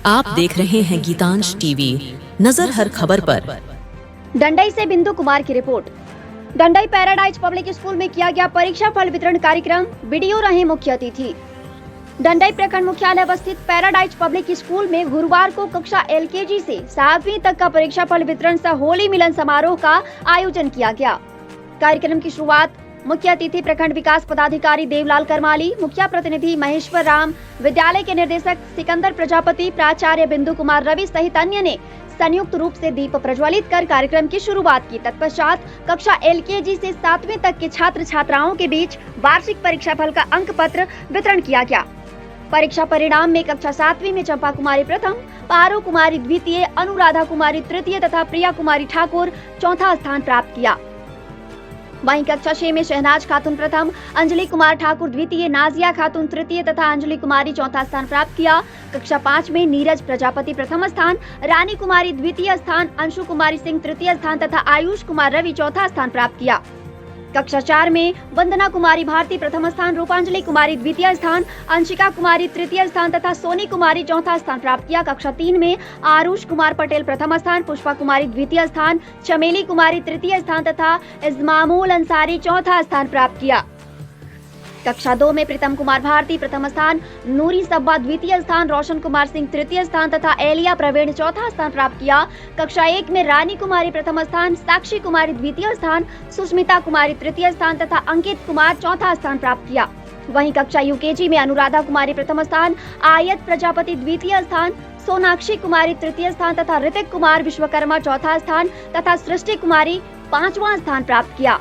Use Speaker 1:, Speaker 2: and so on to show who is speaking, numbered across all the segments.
Speaker 1: आप देख रहे हैं गीतांश टीवी, नजर हर खबर पर।
Speaker 2: डंडई से बिंदु कुमार की report. Dandai paradise public school में किया गया परीक्षा फल वितरण कार्यक्रम, वीडियो रहे मुख्य अतिथि। डंडई प्रखंड मुख्यालय अवस्थित पैराडाइज पब्लिक स्कूल में गुरुवार को कक्षा LKG से 7वीं तक का परीक्षा फल वितरण सह होली मिलन समारोह का आयोजन किया गया। कार्यक्रम की शुरुआत मुख्य अतिथि प्रखंड विकास पदाधिकारी देवलाल करमाली, मुख्य प्रतिनिधि महेश्वर राम, विद्यालय के निर्देशक सिकंदर प्रजापति, प्राचार्य बिंदु कुमार रवि सहित अन्य ने संयुक्त रूप से दीप प्रज्वलित कर कार्यक्रम की शुरुआत की। तत्पश्चात कक्षा LKG से 7वीं तक के छात्र छात्राओं के बीच वार्षिक परीक्षा फल का अंक पत्र वितरण किया गया। परीक्षा परिणाम में कक्षा 7वीं में चंपा कुमारी प्रथम, पारो कुमारी द्वितीय, अनुराधा कुमारी तृतीय तथा प्रिया कुमारी ठाकुर चौथा स्थान प्राप्त किया। वहीं कक्षा 6 में शहनाज खातून प्रथम, अंजलि कुमार ठाकुर द्वितीय, नाजिया खातून तृतीय तथा अंजलि कुमारी चौथा स्थान प्राप्त किया। कक्षा 5 में नीरज प्रजापति प्रथम स्थान, रानी कुमारी द्वितीय स्थान, अंशु कुमारी सिंह तृतीय स्थान तथा आयुष कुमार रवि चौथा स्थान प्राप्त किया। कक्षा 4 में वंदना कुमारी भारती प्रथम स्थान, रूपांजलि कुमारी द्वितीय स्थान, अंशिका कुमारी तृतीय स्थान तथा सोनी कुमारी चौथा स्थान प्राप्त किया। कक्षा 3 में आरुष कुमार पटेल प्रथम स्थान, पुष्पा कुमारी द्वितीय स्थान, चमेली कुमारी तृतीय स्थान तथा इस्मामुल अंसारी चौथा स्थान प्राप्त किया। कक्षा 2 में प्रीतम कुमार भारती प्रथम स्थान, नूरी सब्बा द्वितीय स्थान, रोशन कुमार सिंह तृतीय स्थान तथा एलिया प्रवीण चौथा स्थान प्राप्त किया। कक्षा 1 में रानी कुमारी प्रथम स्थान, साक्षी कुमारी द्वितीय स्थान, सुष्मिता कुमारी तृतीय स्थान तथा अंकित कुमार चौथा स्थान प्राप्त किया। वहीं कक्षा UKG में अनुराधा कुमारी प्रथम स्थान, आयत प्रजापति द्वितीय स्थान, सोनाक्षी कुमारी तृतीय स्थान तथा ऋतिक कुमार विश्वकर्मा चौथा स्थान तथा सृष्टि कुमारी 5वां स्थान प्राप्त किया।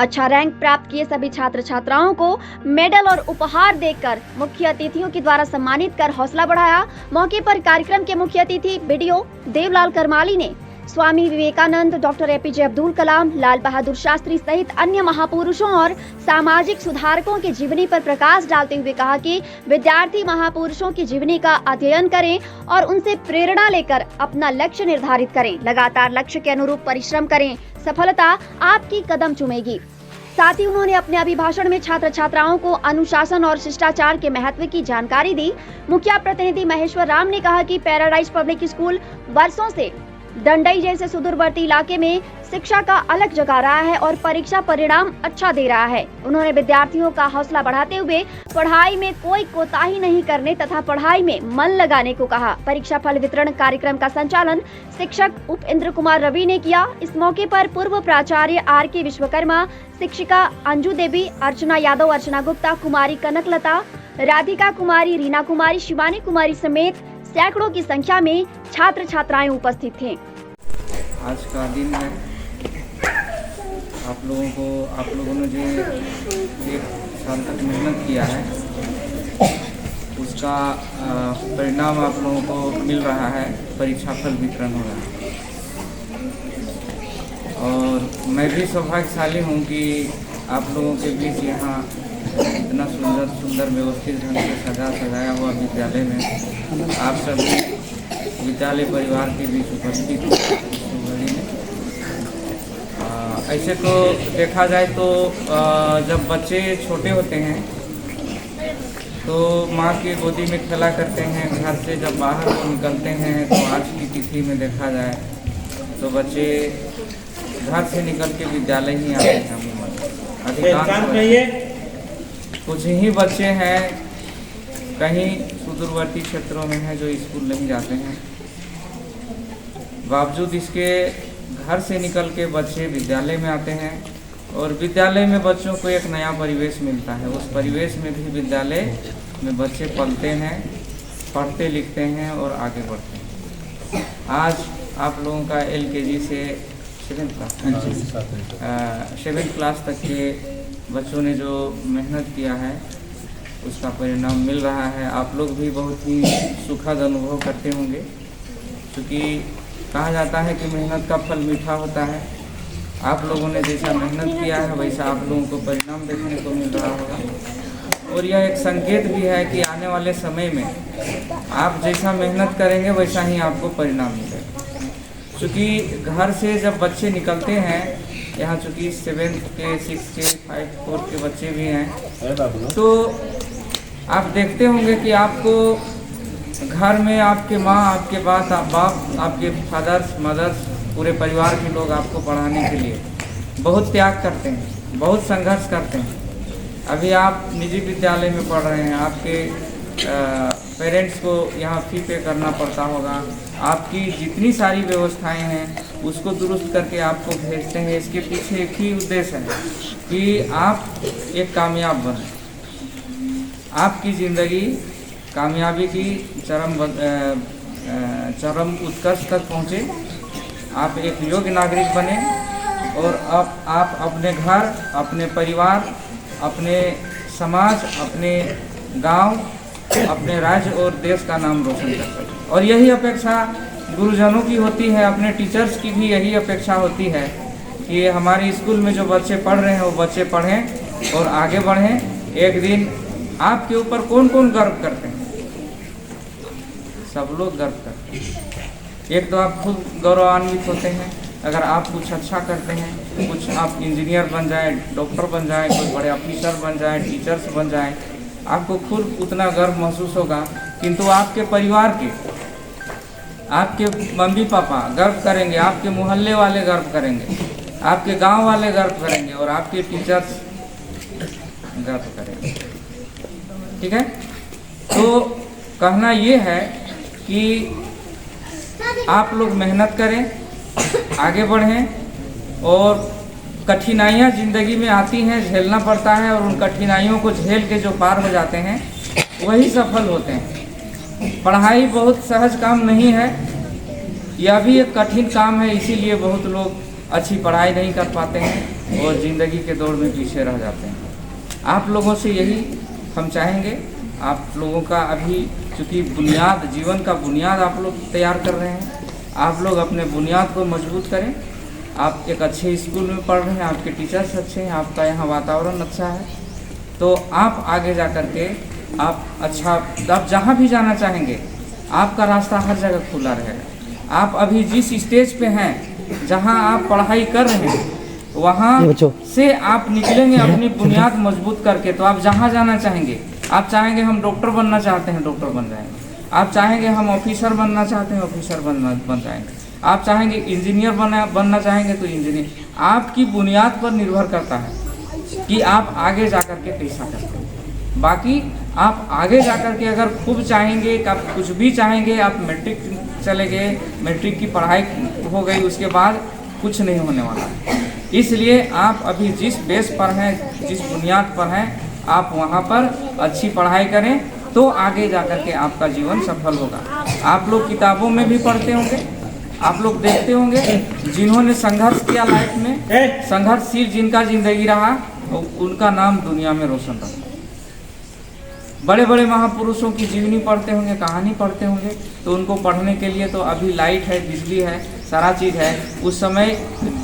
Speaker 2: अच्छा रैंक प्राप्त किए सभी छात्र छात्राओं को मेडल और उपहार देकर मुख्य अतिथियों के द्वारा सम्मानित कर हौसला बढ़ाया। मौके पर कार्यक्रम के मुख्य अतिथि BDO देवलाल करमाली ने स्वामी विवेकानंद, डॉक्टर APJ अब्दुल कलाम, लाल बहादुर शास्त्री सहित अन्य महापुरुषों और सामाजिक सुधारकों की जीवनी पर प्रकाश डालते हुए कहा कि विद्यार्थी महापुरुषों की जीवनी का अध्ययन करें और उनसे प्रेरणा लेकर अपना लक्ष्य निर्धारित करें। लगातार लक्ष्य के अनुरूप परिश्रम करें, सफलता आपकी कदम चूमेगी। साथ ही उन्होंने अपने अभिभाषण में छात्र छात्राओं को अनुशासन और शिष्टाचार के महत्व की जानकारी दी। मुख्य प्रतिनिधि महेश्वर राम ने कहा कि पैराडाइज पब्लिक स्कूल वर्षों से डंडई जैसे सुदूरवर्ती इलाके में शिक्षा का अलग जगा रहा है और परीक्षा परिणाम अच्छा दे रहा है। उन्होंने विद्यार्थियों का हौसला बढ़ाते हुए पढ़ाई में कोई कोताही नहीं करने तथा पढ़ाई में मन लगाने को कहा। परीक्षा फल वितरण कार्यक्रम का संचालन शिक्षक उपेंद्र कुमार रवि ने किया। इस मौके पर पूर्व प्राचार्य RK विश्वकर्मा, शिक्षिका अंजू देवी, अर्चना यादव, अर्चना गुप्ता, कुमारी कनकलता, राधिका कुमारी, रीना कुमारी, शिवानी कुमारी समेत सैकड़ों की संख्या में छात्र छात्राएं उपस्थित थे।
Speaker 3: आज का दिन है। आप लोगों ने जो एक साल तक मेहनत किया है उसका परिणाम आप लोगों को मिल रहा है। परीक्षा फल वितरण हो रहा है और मैं भी सौभाग्यशाली हूँ कि आप लोगों के बीच यहाँ इतना सुंदर व्यवस्थित ढंग से सजाया हुआ विद्यालय में आप सभी विद्यालय परिवार के बीच उपस्थित हैं। ऐसे तो देखा जाए तो जब बच्चे छोटे होते हैं तो माँ की गोदी में खेला करते हैं। घर से जब बाहर वो निकलते हैं तो आज की तिथि में देखा जाए तो बच्चे घर से निकल के विद्यालय ही आते हैं। अधिकांश कुछ ही बच्चे हैं कहीं सुदूरवर्ती क्षेत्रों में हैं जो स्कूल नहीं जाते हैं। बावजूद इसके घर से निकल के बच्चे विद्यालय में आते हैं और विद्यालय में बच्चों को एक नया परिवेश मिलता है। उस परिवेश में भी विद्यालय में बच्चे पलते हैं, पढ़ते लिखते हैं और आगे बढ़ते हैं। आज आप लोगों का LKG से 7th क्लास तक के बच्चों ने जो मेहनत किया है उसका परिणाम मिल रहा है। आप लोग भी बहुत ही सुखद अनुभव करते होंगे क्योंकि कहा जाता है कि मेहनत का फल मीठा होता है। आप लोगों ने जैसा मेहनत किया है वैसा आप लोगों को परिणाम देखने को मिल रहा होगा और यह एक संकेत भी है कि आने वाले समय में आप जैसा मेहनत करेंगे वैसा ही आपको परिणाम मिलेगा। क्योंकि घर से जब बच्चे निकलते हैं, यहाँ चूँकि 7th के 6th के 5th 4th के बच्चे भी हैं, तो आप देखते होंगे कि आपको घर में आपके माँ, आपके बाप, आपके फादर्स, मदर्स, पूरे परिवार के लोग आपको पढ़ाने के लिए बहुत त्याग करते हैं, बहुत संघर्ष करते हैं। अभी आप निजी विद्यालय में पढ़ रहे हैं, आपके पेरेंट्स को यहाँ फ़ी पे करना पड़ता होगा, आपकी जितनी सारी व्यवस्थाएं हैं उसको दुरुस्त करके आपको भेजते हैं। इसके पीछे एक ही उद्देश्य है कि आप एक कामयाब बनें, आपकी ज़िंदगी कामयाबी की चरम उत्कर्ष तक पहुँचे, आप एक योग्य नागरिक बने और आप अपने घर, अपने परिवार, अपने समाज, अपने गांव, अपने राज्य और देश का नाम रोशन कर सकें। और यही अपेक्षा गुरुजनों की होती है, अपने टीचर्स की भी यही अपेक्षा होती है कि हमारे स्कूल में जो बच्चे पढ़ रहे हैं वो बच्चे पढ़ें और आगे बढ़ें। एक दिन आपके ऊपर कौन कौन गर्व करते हैं? सब लोग गर्व करते हैं। एक तो आप खुद गौरवान्वित होते हैं अगर आप कुछ अच्छा करते हैं, कुछ आप इंजीनियर बन जाएं, डॉक्टर बन जाएं, कोई बड़े ऑफिसर बन जाएं, टीचर्स बन जाएं, आपको खुद उतना गर्व महसूस होगा। किंतु आपके परिवार के, आपके मम्मी पापा गर्व करेंगे, आपके मोहल्ले वाले गर्व करेंगे, आपके गांव वाले गर्व करेंगे और आपके टीचर्स गर्व करेंगे। ठीक है, तो कहना ये है कि आप लोग मेहनत करें, आगे बढ़ें और कठिनाइयाँ ज़िंदगी में आती हैं, झेलना पड़ता है और उन कठिनाइयों को झेल के जो पार हो जाते हैं वही सफल होते हैं। पढ़ाई बहुत सहज काम नहीं है, यह भी एक कठिन काम है, इसीलिए बहुत लोग अच्छी पढ़ाई नहीं कर पाते हैं और ज़िंदगी के दौड़ में पीछे रह जाते हैं। आप लोगों से यही हम चाहेंगे, आप लोगों का अभी चूँकि बुनियाद, जीवन का बुनियाद आप लोग तैयार कर रहे हैं, आप लोग अपने बुनियाद को मजबूत करें। आप एक अच्छे स्कूल में पढ़ रहे हैं, आपके टीचर्स अच्छे हैं, आपका यहाँ वातावरण अच्छा है, तो आप आगे जा कर के आप अच्छा, आप जहाँ भी जाना चाहेंगे आपका रास्ता हर जगह खुला रहेगा। आप अभी जिस स्टेज पे हैं, जहाँ आप पढ़ाई कर रहे हैं, वहाँ से आप निकलेंगे अपनी बुनियाद मजबूत करके, तो आप जहाँ जाना चाहेंगे, आप चाहेंगे हम डॉक्टर बनना चाहते हैं, डॉक्टर बन जाएंगे, आप चाहेंगे हम ऑफिसर बनना चाहते हैं, ऑफिसर बन जाएंगे, आप चाहेंगे इंजीनियर बनना चाहेंगे तो इंजीनियर। आपकी बुनियाद पर निर्भर करता है कि आप आगे जा कर के कैसा करते हैं। बाकी आप आगे जा कर के अगर खूब चाहेंगे, आप कुछ भी चाहेंगे, आप मैट्रिक चले गए, मैट्रिक की पढ़ाई हो गई, उसके बाद कुछ नहीं होने वाला है। इसलिए आप अभी जिस बेस पर हैं, जिस बुनियाद पर हैं, आप वहाँ पर अच्छी पढ़ाई करें तो आगे जा कर के आपका जीवन सफल होगा। आप लोग किताबों में भी पढ़ते होंगे, आप लोग देखते होंगे, जिन्होंने संघर्ष किया लाइफ में, संघर्षशील जिनका जिंदगी रहा, उनका नाम दुनिया में रोशन रहा। बड़े बड़े महापुरुषों की जीवनी पढ़ते होंगे, कहानी पढ़ते होंगे, तो उनको पढ़ने के लिए तो अभी लाइट है, बिजली है, सारा चीज़ है। उस समय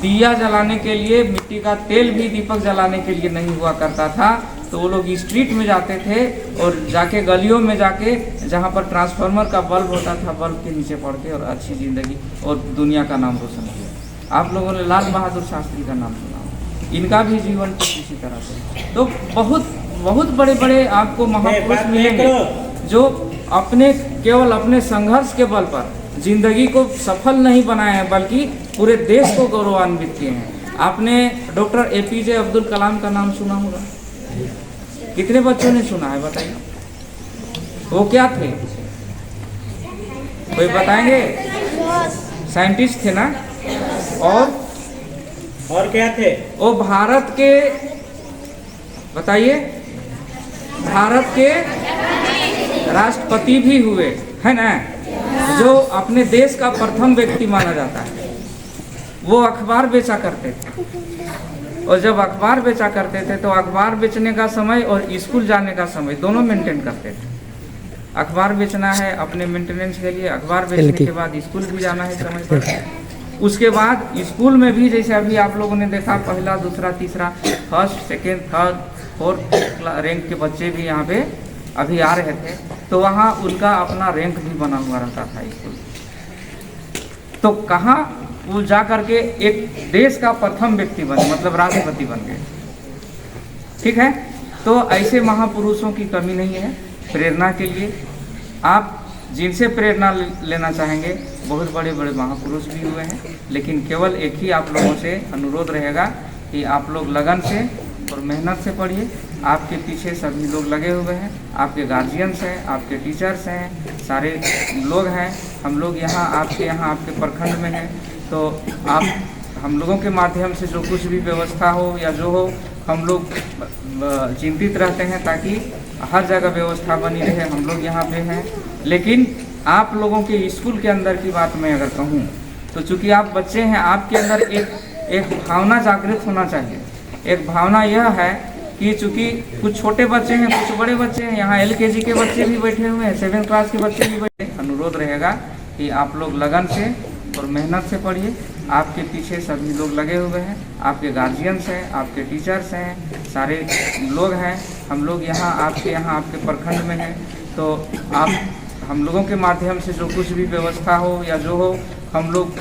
Speaker 3: दिया जलाने के लिए, मिट्टी का तेल भी दीपक जलाने के लिए नहीं हुआ करता था, तो वो लोग स्ट्रीट में जाते थे और जाके गलियों में जाके, जहाँ पर ट्रांसफार्मर का बल्ब होता था, बल्ब के नीचे पढ़ के और अच्छी ज़िंदगी और दुनिया का नाम रोशन किया। आप लोगों ने लाल बहादुर शास्त्री का नाम सुना, इनका भी जीवन कुछ इसी तरह से। तो बहुत बड़े बड़े आपको महापुरुष मिलेंगे जो केवल अपने संघर्ष के बल पर जिंदगी को सफल नहीं बनाए हैं, बल्कि पूरे देश को गौरवान्वित किए हैं। आपने डॉक्टर APJ अब्दुल कलाम का नाम सुना होगा, कितने बच्चों ने सुना है बताइए? वो क्या थे, कोई बताएंगे? साइंटिस्ट थे ना, और
Speaker 4: क्या थे?
Speaker 3: वो भारत के, बताइए, भारत के राष्ट्रपति भी हुए, है ना, जो अपने देश का प्रथम व्यक्ति माना जाता है। वो अखबार बेचा करते थे, और जब अखबार बेचा करते थे तो अखबार बेचने का समय और स्कूल जाने का समय दोनों मेंटेन करते थे। अखबार बेचना है अपने मेंटेनेंस के लिए, अखबार बेचने के बाद स्कूल भी जाना है समय पर। उसके बाद स्कूल में भी, जैसे अभी आप लोगों ने देखा, पहला, दूसरा, तीसरा, first, second, third, fourth rank के बच्चे भी यहाँ पे अभी आ रहे थे, तो वहाँ उनका अपना रैंक भी बना हुआ रहता था स्कूल। तो कहाँ वो जा करके एक देश का प्रथम व्यक्ति बने, मतलब राष्ट्रपति बन गए। ठीक है, तो ऐसे महापुरुषों की कमी नहीं है। प्रेरणा के लिए आप जिनसे प्रेरणा लेना चाहेंगे, बहुत बड़े बड़े महापुरुष भी हुए हैं, लेकिन केवल एक ही आप लोगों से अनुरोध रहेगा कि आप लोग लगन से और मेहनत से पढ़िए। आपके पीछे सभी लोग लगे हुए हैं, आपके गार्जियंस हैं, आपके टीचर्स हैं, सारे लोग हैं। हम लोग यहाँ आपके प्रखंड में हैं, तो आप हम लोगों के माध्यम से जो कुछ भी व्यवस्था हो या जो हो, हम लोग चिंतित रहते हैं ताकि हर जगह व्यवस्था बनी रहे। हम लोग यहाँ पे हैं, लेकिन आप लोगों के स्कूल के अंदर की बात मैं अगर कहूँ तो चूँकि आप बच्चे हैं, आपके अंदर एक भावना जागृत होना चाहिए। एक भावना यह है कि चूँकि कुछ छोटे बच्चे हैं, कुछ बड़े बच्चे हैं, यहाँ LKG के बच्चे भी बैठे हुए हैं, 7th क्लास के बच्चे भी बैठे। अनुरोध रहेगा कि आप लोग लगन से और मेहनत से पढ़िए। आपके पीछे सभी लोग लगे हुए हैं, आपके गार्जियंस हैं, आपके टीचर्स हैं, सारे लोग हैं। हम लोग यहाँ आपके प्रखंड में हैं, तो आप हम लोगों के माध्यम से जो कुछ भी व्यवस्था हो या जो हो, हम लोग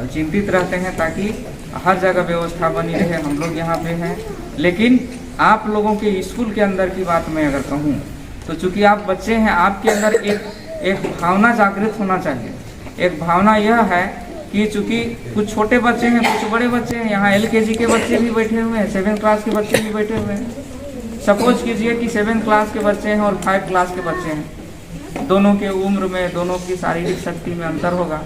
Speaker 3: चिंतित रहते हैं ताकि हर जगह व्यवस्था बनी रहे। हम लोग यहाँ पे हैं, लेकिन आप लोगों के स्कूल के अंदर की बात मैं अगर कहूँ तो चूँकि आप बच्चे हैं, आपके अंदर एक भावना जागृत होना चाहिए। एक भावना यह है कि चूँकि कुछ छोटे बच्चे हैं, कुछ बड़े बच्चे हैं, यहाँ LKG के बच्चे भी बैठे हुए हैं, 7th क्लास के बच्चे भी बैठे हुए हैं। सपोज कीजिए कि 7th क्लास के बच्चे हैं और 5th क्लास के बच्चे हैं, दोनों के उम्र में, दोनों की शारीरिक शक्ति में अंतर होगा।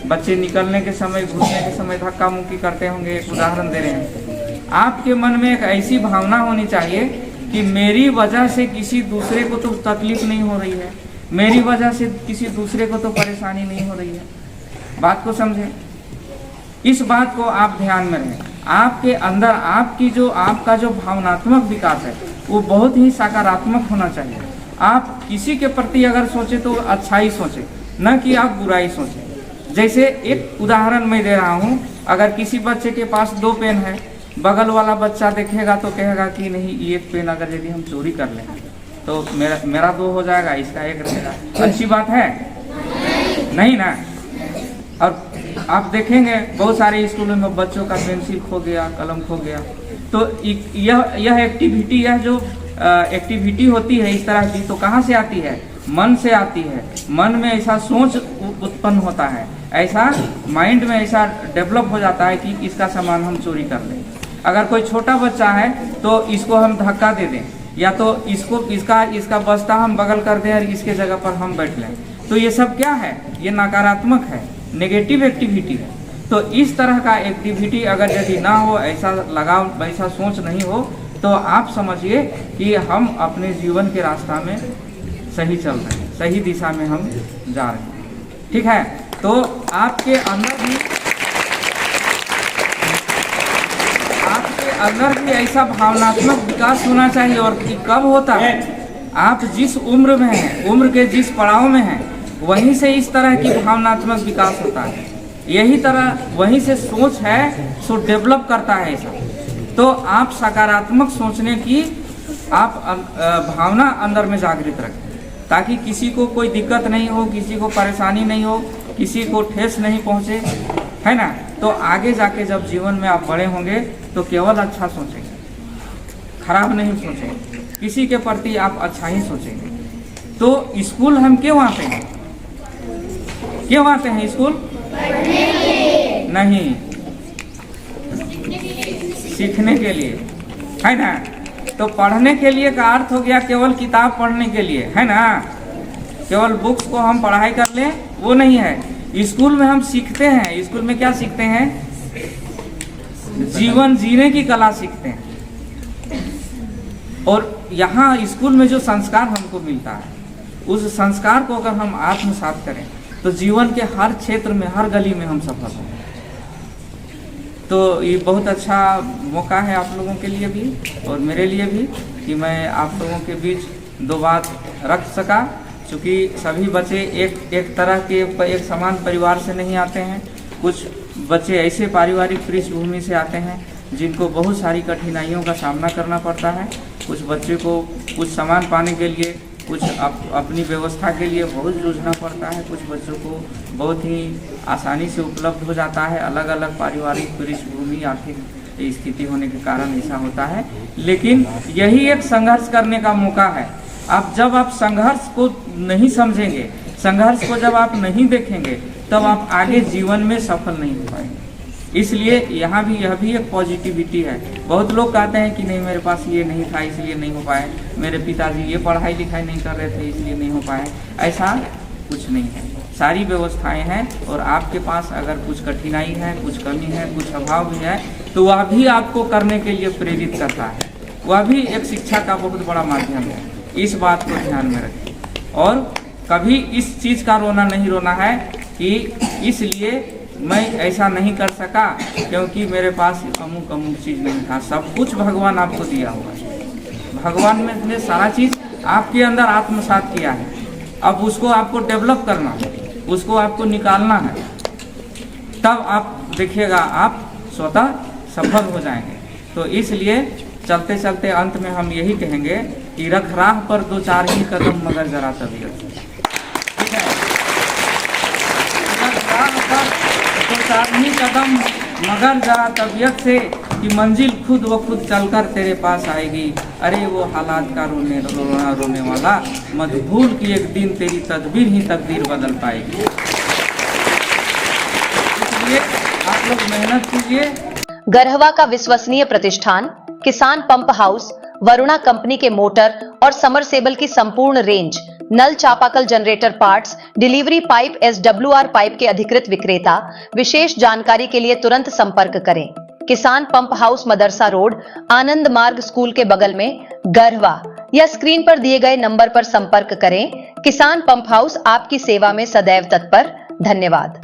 Speaker 3: बच्चे निकलने के समय, घुसने के समय धक्का मुक्की करते होंगे। एक उदाहरण दे रहे हैं। आपके मन में एक ऐसी भावना होनी चाहिए कि मेरी वजह से किसी दूसरे को तो तकलीफ नहीं हो रही है, मेरी वजह से किसी दूसरे को तो परेशानी नहीं हो रही है। बात को समझें, इस बात को आप ध्यान में रखें। आपके अंदर आपका जो भावनात्मक विकास है वो बहुत ही सकारात्मक होना चाहिए। आप किसी के प्रति अगर सोचे तो अच्छा ही सोचे, न कि आप बुराई सोचें। जैसे एक उदाहरण मैं दे रहा हूँ, अगर किसी बच्चे के पास 2 पेन है, बगल वाला बच्चा देखेगा तो कहेगा कि नहीं, एक पेन अगर यदि हम चोरी कर लें तो मेरा 2 हो जाएगा, इसका 1 रहेगा। अच्छी बात है नहीं ना। और आप देखेंगे बहुत सारे स्कूलों में बच्चों का पेंसिल खो गया, कलम खो गया। तो यह एक्टिविटी, यह जो एक्टिविटी होती है इस तरह की, तो कहाँ से आती है? मन से आती है। मन में ऐसा सोच उत्पन्न होता है, ऐसा माइंड में ऐसा डेवलप हो जाता है कि इसका सामान हम चोरी कर लें। अगर कोई छोटा बच्चा है तो इसको हम धक्का दे दें, या तो इसका बस्ता हम बगल कर दें और इसके जगह पर हम बैठ लें। तो ये सब क्या है? ये नकारात्मक है, नेगेटिव एक्टिविटी है। तो इस तरह का एक्टिविटी अगर यदि ना हो, ऐसा लगाव, वैसा सोच नहीं हो, तो आप समझिए कि हम अपने जीवन के रास्ता में सही चल रहे हैं, सही दिशा में हम जा रहे हैं। ठीक है, तो आपके अंदर भी ऐसा भावनात्मक विकास होना चाहिए। और कब होता है? आप जिस उम्र में हैं, उम्र के जिस पड़ाव में हैं, वहीं से इस तरह की भावनात्मक विकास होता है। यही तरह वहीं से सोच है सो डेवलप करता है ऐसा। तो आप सकारात्मक सोचने की आप भावना अंदर में जागृत रखें, ताकि किसी को कोई दिक्कत नहीं हो, किसी को परेशानी नहीं हो, किसी को ठेस नहीं पहुँचे, है ना। तो आगे जाके जब जीवन में आप बड़े होंगे तो केवल अच्छा सोचेंगे, खराब नहीं सोचेंगे, किसी के प्रति आप अच्छा ही सोचेंगे। तो स्कूल हम क्यों आते हैं? क्यों आते हैं स्कूल? नहीं, सीखने के लिए, है ना। तो पढ़ने के लिए का अर्थ हो गया केवल किताब पढ़ने के लिए, है ना। केवल बुक्स को हम पढ़ाई कर लें वो नहीं है। स्कूल में हम सीखते हैं। स्कूल में क्या सीखते हैं? जीवन जीने की कला सीखते हैं। और यहाँ स्कूल में जो संस्कार हमको मिलता है, उस संस्कार को अगर हम आत्मसात करें तो जीवन के हर क्षेत्र में, हर गली में हम सफल होंगे। तो ये बहुत अच्छा मौका है आप लोगों के लिए भी और मेरे लिए भी कि मैं आप लोगों के बीच 2 बात रख सका। चूँकि सभी बच्चे एक तरह के एक समान परिवार से नहीं आते हैं। कुछ बच्चे ऐसे पारिवारिक पृष्ठभूमि से आते हैं जिनको बहुत सारी कठिनाइयों का सामना करना पड़ता है। कुछ बच्चे को कुछ सामान पाने के लिए, कुछ अपनी व्यवस्था के लिए बहुत जूझना पड़ता है। कुछ बच्चों को बहुत ही आसानी से उपलब्ध हो जाता है। अलग अलग पारिवारिक पृष्ठभूमि, आर्थिक स्थिति होने के कारण ऐसा होता है। लेकिन यही एक संघर्ष करने का मौका है। जब आप संघर्ष को नहीं समझेंगे, संघर्ष को जब आप नहीं देखेंगे तब आप आगे जीवन में सफल नहीं हो पाएंगे। इसलिए यहाँ भी यह भी एक पॉजिटिविटी है। बहुत लोग कहते हैं कि नहीं मेरे पास ये नहीं था इसलिए नहीं हो पाए, मेरे पिताजी ये पढ़ाई लिखाई नहीं कर रहे थे इसलिए नहीं हो पाए। ऐसा कुछ नहीं है, सारी व्यवस्थाएं हैं और आपके पास अगर कुछ कठिनाई है, कुछ कमी है, कुछ अभाव भी है तो वह भी आपको करने के लिए प्रेरित करता है। वह भी एक शिक्षा का बहुत बड़ा माध्यम है। इस बात को ध्यान में रखें और कभी इस चीज़ का रोना नहीं रोना है कि इसलिए मैं ऐसा नहीं कर सका क्योंकि मेरे पास अमुक अमुक चीज़ नहीं था। सब कुछ भगवान आपको दिया हुआ है। भगवान ने सारा चीज़ आपके अंदर आत्मसात किया है। अब उसको आपको डेवलप करना है, उसको आपको निकालना है, तब आप देखिएगा आप स्वतः सफल हो जाएंगे। तो इसलिए चलते चलते अंत में हम यही कहेंगे कि रख राह पर दो चार ही कदम मगर जरा तबीयत से, ठीक है। रख राह पर दो चार ही कदम मगर जरा तबीयत से कि मंजिल खुद व खुद चलकर तेरे पास आएगी। अरे वो हालात का रोने वाला मत भूल कि एक दिन तेरी तदबीर ही तकदीर बदल पाएगी। इसलिए आप लोग मेहनत कीजिए।
Speaker 4: गरहवा का विश्वसनीय प्रतिष्ठान किसान पंप हाउस वरुणा कंपनी के मोटर और समरसेबल की संपूर्ण रेंज, नल चापाकल generator parts, delivery pipe SWR pipe के अधिकृत विक्रेता। विशेष जानकारी के लिए तुरंत संपर्क करें। किसान पंप हाउस, मदरसा रोड, आनंद मार्ग स्कूल के बगल में, गरहवा, या स्क्रीन पर दिए गए नंबर पर संपर्क करें। किसान पंप हाउस आपकी सेवा में सदैव तत्पर। धन्यवाद।